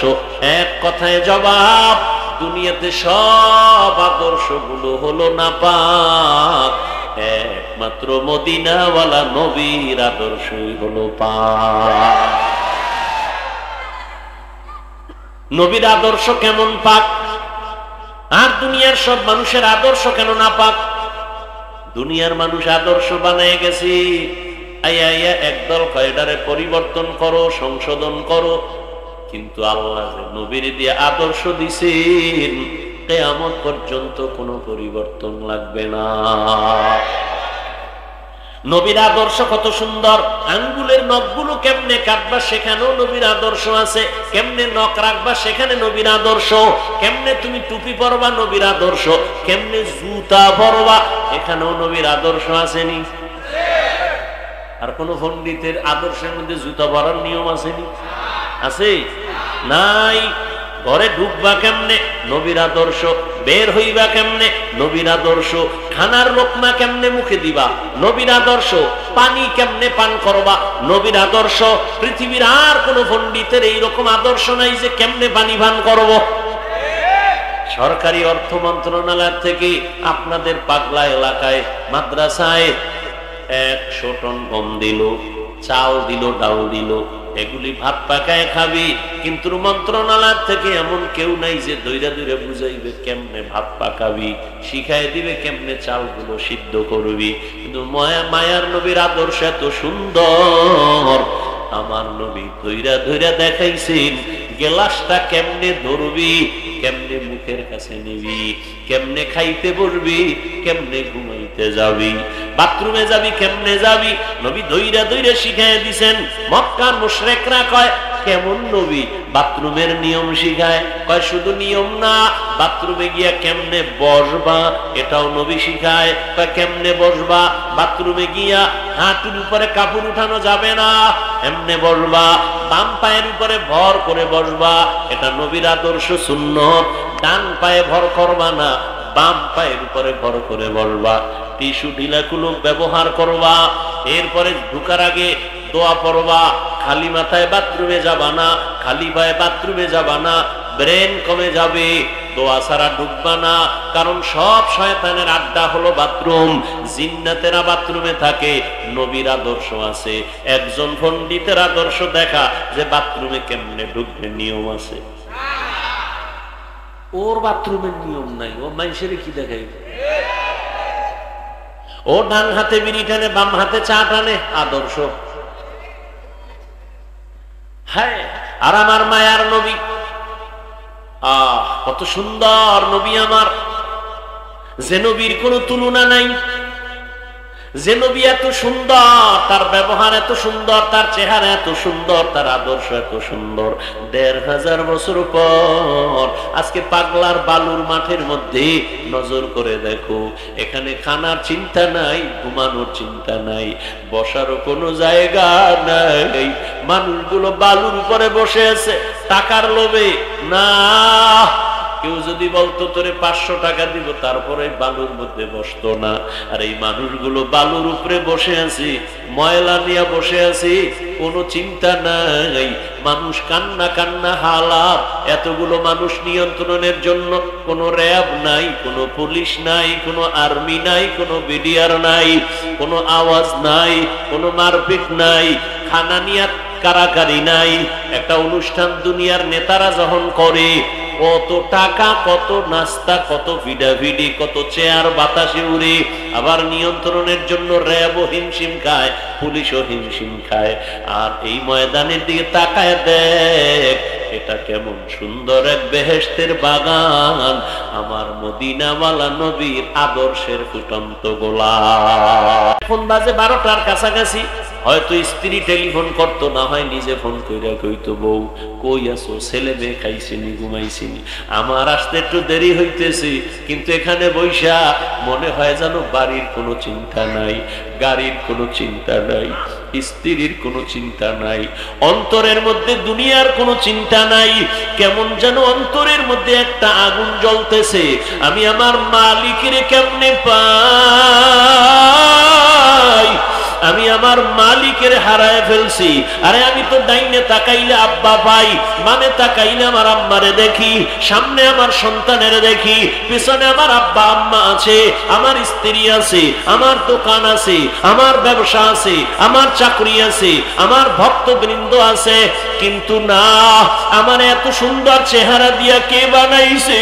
এক কথায় জবাব, দুনিয়াতে সব আদর্শগুলো হলো নাপাক, একমাত্র মদিনাওয়ালা নবীর আদর্শই হলো পাক। নবীর আদর্শ কেমন পাক, আর দুনিয়ার সব মানুষের আদর্শ কেন না পাক? দুনিয়ার মানুষ আদর্শ বানায় গেছে, আইয়া আইয়া একদল কয়ডারে পরিবর্তন করো, সংশোধন করো, কিন্তু আল্লাহ যে নবীর দিয়ে আদর্শ দিছেন, কিয়ামত পর্যন্ত কোনো পরিবর্তন লাগবে না। নবীর আদর্শ কত সুন্দর, আঙ্গুলের নখগুলো কেমনে কাটবা সেখানেও নবীর আদর্শ আছে, কেমনে নখ রাখবা সেখানে নবীর আদর্শ, কেমনে তুমি টুপি পরবা নবীর আদর্শ, কেমনে জুতা পরবা এখানেও নবীর আদর্শ আসেনি? আর কোন পণ্ডিতের আদর্শের মধ্যে জুতা পরার নিয়ম আসেনি? আছে? নাই। ঘরে ঢুকবা কেমনে নবীর আদর্শ, বের হইবা কেমনে নবীর আদর্শ, খানার লোকমা কেমনে মুখে দিবা নবীর আদর্শ, পানি কেমনে পান করবা নবীর আদর্শ। পৃথিবীর আর কোন পণ্ডিতের এইরকম আদর্শ নাই যে কেমনে পানি পান করব। সরকারি অর্থ মন্ত্রণালয় থেকে আপনাদের পাগলা এলাকায় মাদ্রাসায় 100 টন গম দিল, চাল দিল, ডাল দিল, এগুলি ভাত পাকায় খাবি, কিন্তু মন্ত্রণালয় থেকে এমন কেউ নাই যে দইরা দইরা বুঝাইবে কেমনে ভাত পাকাবি, শিখাই দিবে কেমনে চালগুলো সিদ্ধ করবি। কিন্তু মায়ার নবীর আদর্শ এত সুন্দর, আমার নবী দইরা দইরা দেখাইছেন গেলাসটা কেমনে ধরবি, কেমনে মুখের কাছে নিবি, কেমনে খাইতে বসবি, কেমনে ঘুমাইতে যাবি, বাথরুমে যাবি কেমনে যাবি, নবী দইরা দইরা শিখাই দিছেন। মক্কার মুশরিকরা কয় কেমন নবী বাথরুমের নিয়ম শিখায়, কয় শুধু নিয়ম না, বাথরুমে গিয়া কেমনে বসবা এটাও নবী শিখায়। কয় কেমনে বসবা, বাথরুমে গিয়া হাঁটুর উপরে কাপড় উঠানো যাবে না, এমনে বসবা, বাম পায়ের উপরে ভর করে বসবা, এটা নবীর আদর্শ সুন্নত। ডান পায়ে ভর করবা না, বাম পায়ের উপরে ভর করে বসবা, টিস্যু ঢিলাকুলো ব্যবহার করবা, এরপরে ঢুকার আগে দোয়া পড়বা, খালি মাথায় বাথরুমে যাবা না, খালি পায়ে বাথরুমে যাবা না, ব্রেন কমে যাবে, দোয়া ছাড়া ঢুকবা না, কারণ সব শয়তানের আড্ডা হলো বাথরুম, জিন্নাতেরা বাথরুমে থাকে, নবীর আদর্শ আছে। একজন পণ্ডিতের আদর্শ দেখা যে বাথরুমে কেমনে ঢুকবে নিয়ম আছে, ওর বাথরুমের নিয়ম নাই, ও মানুষের কি দেখাইবে? ও ডান হাতে বিড়ি টানে, বাম হাতে চা টানে, আদর্শ। হ্যাঁ, আর আমার মায়ার নবী, কত সুন্দর নবী আমার, যে নবীর কোনো তুলনা নাই, যে নবী এত সুন্দর, তার ব্যবহার এত সুন্দর, তার চেহারা এত সুন্দর, তার আদর্শ এত সুন্দর। 1500 বছর পর আজকে পাগলার বালুর মাঠের মধ্যে নজর করে দেখো, এখানে খানার চিন্তা নাই, ঘুমানোর চিন্তা নাই, বসারও কোনো জায়গা নাই, মানুষগুলো বালুর উপরে বসে আছে টাকার লোভে না, কেউ যদি বলতো তোরে 500 টাকা দিব, তারপরে বালুর মধ্যে বসতো না। আর এই মানুষগুলো বালুর উপরে বসে আছে, ময়লা নিয়ে বসে আছে, কোনো চিন্তা নাই। মানুষ কান্না কান্না হালাত। এতগুলো মানুষ নিয়ন্ত্রণের জন্য কোনো র্যাব নাই, কোনো পুলিশ নাই, কোনো আর্মি নাই, কোনো বিডিআর নাই, কোনো আওয়াজ নাই, কোনো মারপিট নাই, খানা নিয়ে কারাকারি নাই। একটা অনুষ্ঠান দুনিয়ার নেতারা যখন করে, কত টাকা, কত নাস্তা, কত ভিডাভিডি, কত চেয়ার বাতাসে উড়ে। আবার নিয়ন্ত্রণের জন্য র্যাবও হিমশিম খায়, পুলিশও হিমশিম খায়। আর এই ময়দানের দিকে তাকায় দেখ, এটা কেমন সুন্দর এক বেহেশতের বাগান, আমার মদিনাওয়ালা নবীর আদর্শের ফুটন্ত গোলাপ। এখন বাজে 12টার কাছাকাছি। হয়তো স্ত্রী টেলিফোন করতো, না হয় নিজে ফোন কইরা কইতো, বউ কই আছো, ছেলে মেয়ে খাইছিনি, ঘুমাইছিনি, আমার আসতে একটু দেরি হইতেছে। কিন্তু এখানে বৈশা মনে হয় যেন বাড়ির কোনো চিন্তা নাই, গাড়ির কোনো চিন্তা নাই, স্ত্রীর কোনো চিন্তা নাই, অন্তরের মধ্যে দুনিয়ার কোনো চিন্তা নাই। কেমন যেন অন্তরের মধ্যে একটা আগুন জ্বলতেছে, আমি আমার মালিকের কেমনে পাই, আমি আমার মালিকের হারায় ফেলছি। আরে আমি তো ডাইনে তাকাইলে আব্বা পাই, মানে তাকাইলে আমার আম্মারে দেখি, সামনে আমার সন্তানের দেখি, পিছনে আমার আব্বা আম্মা আছে, আমার স্ত্রী আছে, আমার দোকান আছে, আমার ব্যবসা আছে, আমার চাকরি আছে, আমার ভক্তবৃন্দ আছে। কিন্তু না, আমার এত সুন্দর চেহারা দিয়া কে বানাইছে,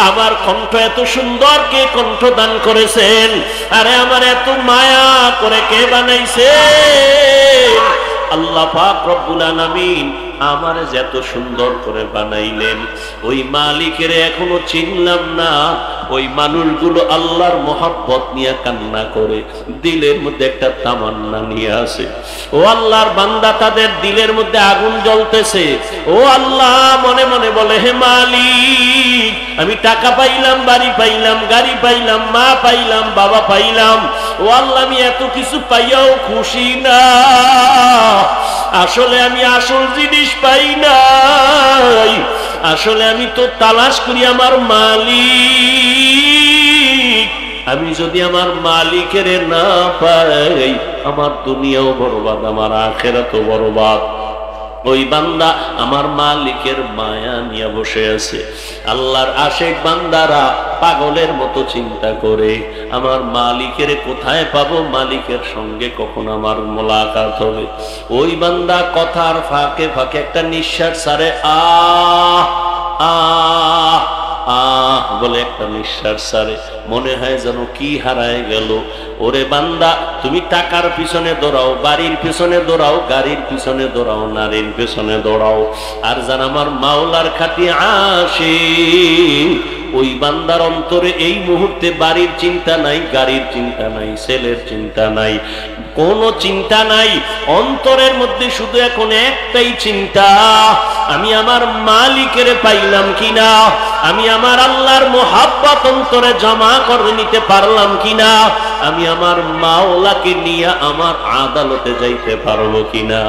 আমার কণ্ঠ এত সুন্দর কে কণ্ঠ দান করেছেন, আরে আমার এত মায়া করে কে বানাইছেন? আল্লাহ পাক রব্বুল আলামিন আমার যত সুন্দর করে বানাইলেন, ওই মালিকের এখনো চিনলাম না। ওই মানুষগুলো আল্লাহর মহব্বত নিয়ে কান্না করে, দিলের মধ্যে একটা তামান্না নিয়ে আসে। ও আল্লাহর বান্দা, তাদের দিলের মধ্যে আগুন জ্বলতেছে। ও আল্লাহ মনে মনে বলে, হে মালিক, আমি টাকা পাইলাম, বাড়ি পাইলাম, গাড়ি পাইলাম, মা পাইলাম, বাবা পাইলাম। ও আল্লাহ, আমি এত কিছু পাইয়াও খুশি না। আসলে আমি আসল জিনিস পাই নাই। আসলে আমি তো তালাশ করি আমার মালিক। আমি যদি আমার মালিকের না পাই, আমার দুনিয়াও বরবাদ, আমার আখিরাতও বরবাদ। ওই বান্দা আমার মালিকের মায়া নিয়ে বসে আছে। আল্লাহর আশেক বান্দারা পাগলের মতো চিন্তা করে, আমার মালিকের কোথায় পাবো, মালিকের সঙ্গে কখন আমার মোলাকাত হবে। ওই বান্দা কথার ফাঁকে ফাঁকে একটা নিঃশ্বাস ছাড়ে, আহ আহ আহ বলে একটা নিঃশ্বাস ছাড়ে। মনে হয় যেন কি হারায় গেল। ওরে বান্দা, তুমি টাকার পিছনে দৌড়াও, বাড়ির পিছনে দৌড়াও, গাড়ির পিছনে দৌড়াও, নারীর পিছনে দৌড়াও, আর যারা আমার মাওলার খাতি আশিক, ওই বান্দার অন্তরে এই মুহূর্তে বাড়ির চিন্তা নাই, গাড়ির চিন্তা নাই, ছেলের চিন্তা নাই, কোনো চিন্তা নাই। অন্তরের মধ্যে শুধু এখন একটাই চিন্তা, আমি আমার মালিকের পাইলাম কিনা, আমি আমার আল্লাহর মোহাব্বত অন্তরে জমা করে নিতে পারলাম কিনা, আমি আমার মাওলাকে নিয়ে আমার আদালতে যাইতে পারবো কিনা,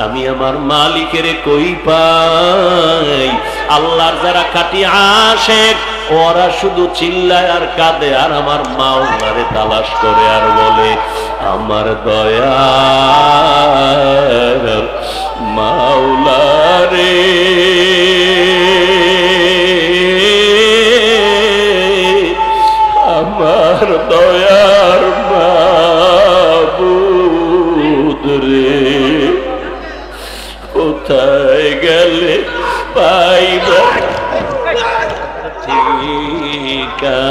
আমি আমার মালিকের কই পাই। আল্লাহর যারা খাঁটি আশেক, ওরা শুধু চিল্লায় আর কাঁদে, আর আমার মাওলারে তালাশ করে আর বলে, আমার দয়ার মাওলারে, আমার দয়ার মাবুদ রে, কোথায় গেলে পাইব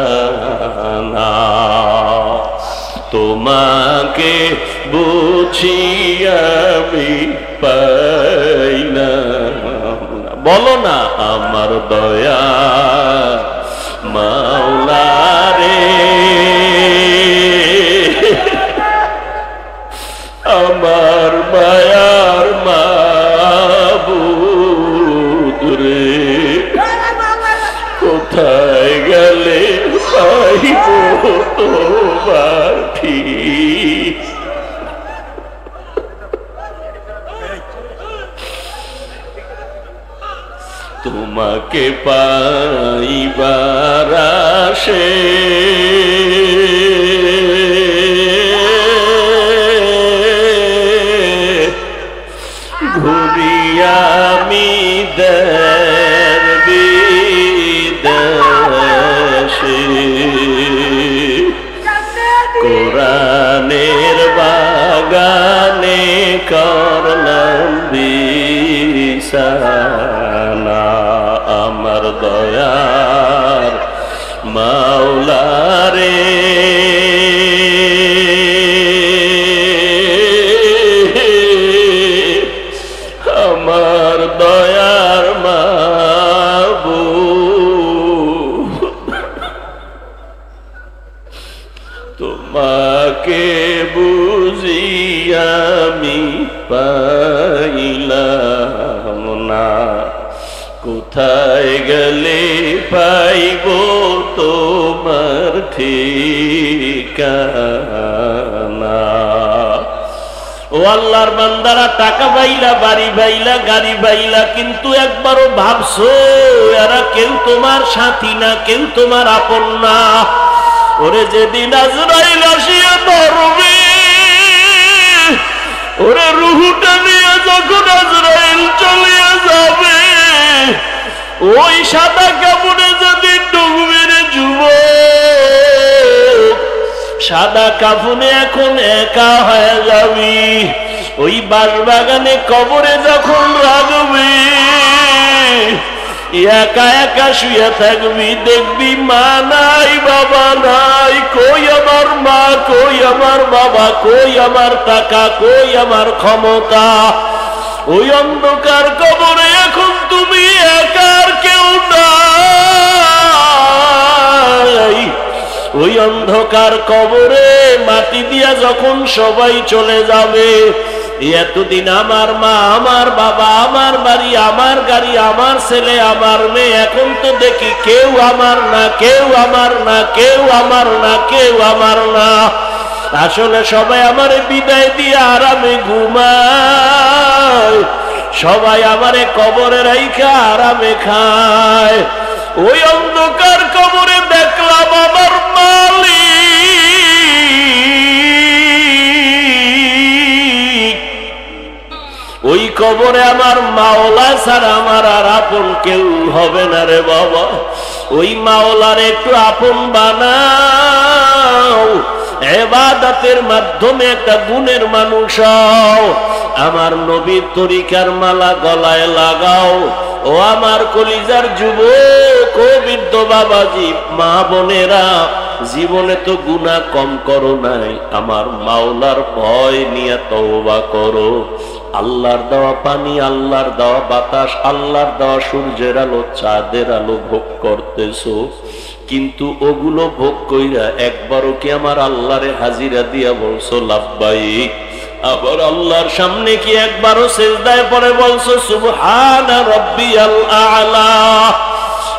ঠিকানা, তোমাকে বুঝি আমি পাই না। বলো না, আমার দয়া মাওলা রে, আমার মায়ার মাবুদ রে, কোথায় গেলে পাইব তোমার ঠিক। তোমাকে পাইবার আশে ঘুরি আমি দের বিদেশে, কোরআনের বাগানে করলাম বিছানা, আমার দয়ার মাওলারে আমার দয়ার মাবুদ, তোমাকে বুঝি আমি পাইলাম না, কোথায় গেলে পাইব তোমার ঠিকানা। ও আল্লাহর বান্দারা, টাকা পাইলা, বাড়ি পাইলা, গাড়ি পাইলা, কিন্তু একবারও ভাবছো এরা কেউ তোমার সাথী না, কেউ তোমার আপন না। ওরে যেদিন আজরাইল আসিয়া ধরবে, ওরে রুহুটা নিয়ে যখন আজরাইল চলিয়া যাবে, ওই সাদা কাপড়ে যেদিন ডুববে রে যুবক, সাদা কাফনে এখন একা হয়ে যাবি। ওই বাঁশবাগানে কবরে যখন রাখবি, একা একা শুয়ে থাকবি, দেখবি মা নাই, বাবা নাই, কই আমার মা, কই আমার বাবা, কই আমার টাকা, কই আমার ক্ষমতা। ওই অন্ধকার কবরে এখন তুমি একার কেউ নাই। ওই অন্ধকার কবরে মাটি দিয়া যখন সবাই চলে যাবে, এতদিন আমার মা, আমার বাবা, আমার বাড়ি, আমার গাড়ি, আমার ছেলে, আমার মেয়ে, এখন তো দেখি কেউ আমার না, কেউ আমার না, কেউ আমার না, কেউ আমার না। আসলে সবাই আমারে বিদায় দিয়ে আরামে ঘুমায়, সবাই আমারে কবরে রাইখা আরামে খায়। ওই অন্ধকার কবরে দেখলাম আমার মালিক, ওই কবরে আমার মাওলা ছাড়া আমার আর আপন কেউ হবে না রে বাবা। ওই মাওলার একটু আপন বানাও, ইবাদতের মাধ্যমে একটা গুণের মানুষ হও, আমার নবীর তরিকার মালা গলায় লাগাও। ও আমার কলিজার যুবক, ও বৃদ্ধ বাবাজি, মা বোনেরা, জীবনে তো গুনাহ কম করো নাই, আমার মাওলার ভয় নিয়ে তওবা করো। আল্লাহর দেওয়া পানি, আল্লাহর দেওয়া বাতাস, আল্লাহর দেওয়া সূর্যের আলো, চাঁদের আলো ভোগ করতেছো, কিন্তু ওগুলো ভোগ কইরা একবারও কি আমার আল্লাহরে হাজিরা দিয়া বলছো লাব্বাইক? আবার আল্লাহর সামনে কি একবারও সিজদায় পড়ে বলছো সুবহানা রাব্বিয়াল আ'লা?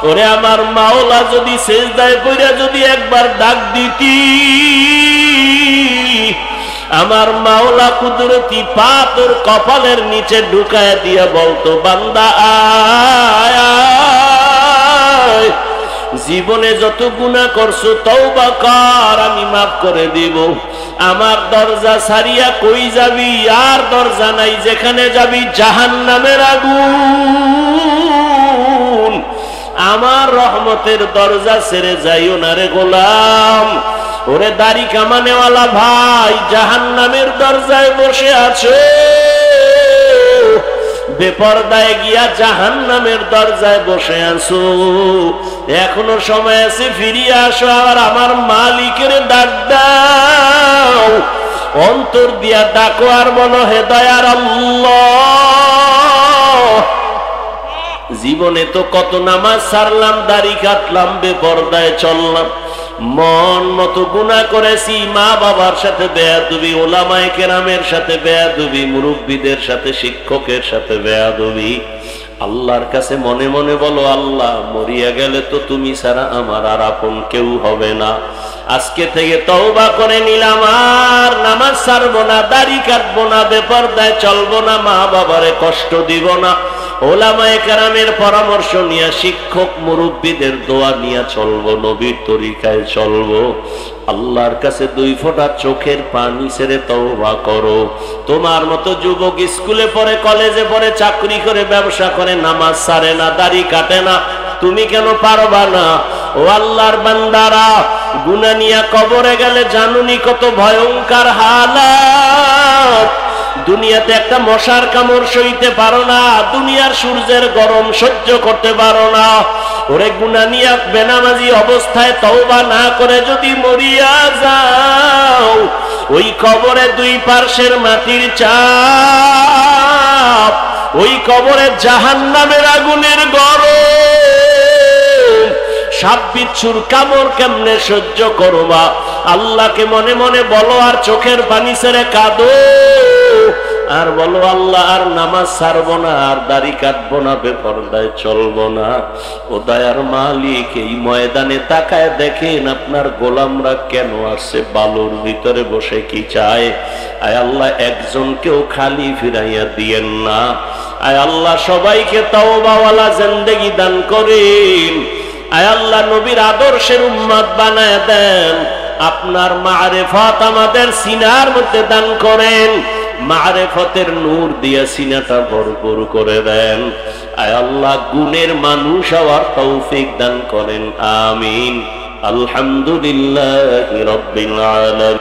ওরে আমার মাওলা, যদি সিজদায় পড়ে যদি একবার ডাক দিতি, আমার মাওলা কুদরতি পা তোর কপালের নিচে ঢুকায় দিয়া বলতো, বান্দা আয় আয়, জীবনে যত গুনাহ করছো তওবা কর, আমি মাফ করে দিব। আমার দরজা ছাড়িয়া কই যাবি? আর দরজা নাই, যেখানে যাবি জাহান্নামের আগুন। আমার রহমতের দরজা ছেড়ে যাইও না রে গোলাম। ওরে দাড়ি কামানেওয়ালা ভাই, জাহান্নামের দরজায় বসে আছো, বেপরদায় গিয়া জাহান্নামের দরজায় বসে আছো, এখনো সময় আছে, ফিরিয়ে আসো, আর আমার মালিকের ডাক দাও, অন্তর দিয়া ডাকো আর বলো, হে দয়ার আল্লাহ, জীবনে তো কত নামাজ ছাড়লাম, দাড়ি কাটলাম, বেপরদায় চললাম, মন মতো গুনাহ করেছি, মা বাবার সাথে বেয়াদবি, ওলামায়ে কেরামের সাথে বেয়াদবি, মুরব্বীদের সাথে, শিক্ষকের সাথে বেয়াদবি। আল্লাহর কাছে মনে মনে বলো, আল্লাহ, মরিয়া গেলে তো তুমি ছাড়া আমার আর আপন কেউ হবে না। আজকে থেকে তওবা করে নিলাম, আর নামাজ ছাড়বো না, দাড়ি কাটবো না, বেপরদায় চলবো না, মা বাবারে কষ্ট দিব না, ওলামায়ে কেরামের পরামর্শ নিয়ে, শিক্ষক মুরব্বীদের দোয়া নিয়ে চলবো, নবীর তরিকায় চলবো। আল্লাহর কাছে 2 ফোঁটা চোখের পানি ছেড়ে তওবা করো। তোমার মতো যুবক স্কুলে পড়ে, কলেজে পড়ে, চাকরি করে, ব্যবসা করে, নামাজ ছাড়ে না, দাড়ি কাটে না, তুমি কেন পারবা না? ও আল্লাহর বান্দারা, গুনাহ নিয়ে কবরে গেলে জানুনি কত ভয়ঙ্কর হালাত। দুনিয়াতে একটা মশার কামড় সইতে পারো না, দুনিয়ার সূর্যের গরম সহ্য করতে পারো না। ওরে গুনাহ নিয়ে বেনামাজি অবস্থায় তওবা না করে যদি মরিয়া যাও, ওই কবরে 2 পার্শ্বের মাটির চাপ, ওই কবরে জাহান্নামের আগুনের গরম, সাপ বিচ্ছুর কামড় কেমনে সহ্য করবা? আল্লাহকে মনে মনে বলো, আর চোখের পানি ছেড়ে কাঁদো, আর বলো আল্লাহ আর নামাজ ছাড়বো না, আর দাড়ি কাটবো না, বেপরদায় চলবো না। ও দয়ার মালিক, এই ময়দানে তাকায় দেখেন আপনার গোলামরা কেন আসছে, বালুর ভিতরে বসে কি চায়। আয় আল্লাহ, একজনকেও খালি ফিরাইয়া দিয়েন না। আয় আল্লাহ, সবাইকে তাওবাওয়ালা জিন্দেগি দান করেন। আয় আল্লাহ, নবীর আদর্শের উম্মত বানায় দেন। আপনার মারিফত আমাদের সিনার মধ্যে দান করেন, মারিফতের নূর দিয়ে সিনাটা ভরপুর করে দেন। আয় আল্লাহ, গুণের মানুষ হওয়ার তৌফিক দান করেন। আমিন। আলহামদুলিল্লাহি রাব্বিল আলামিন।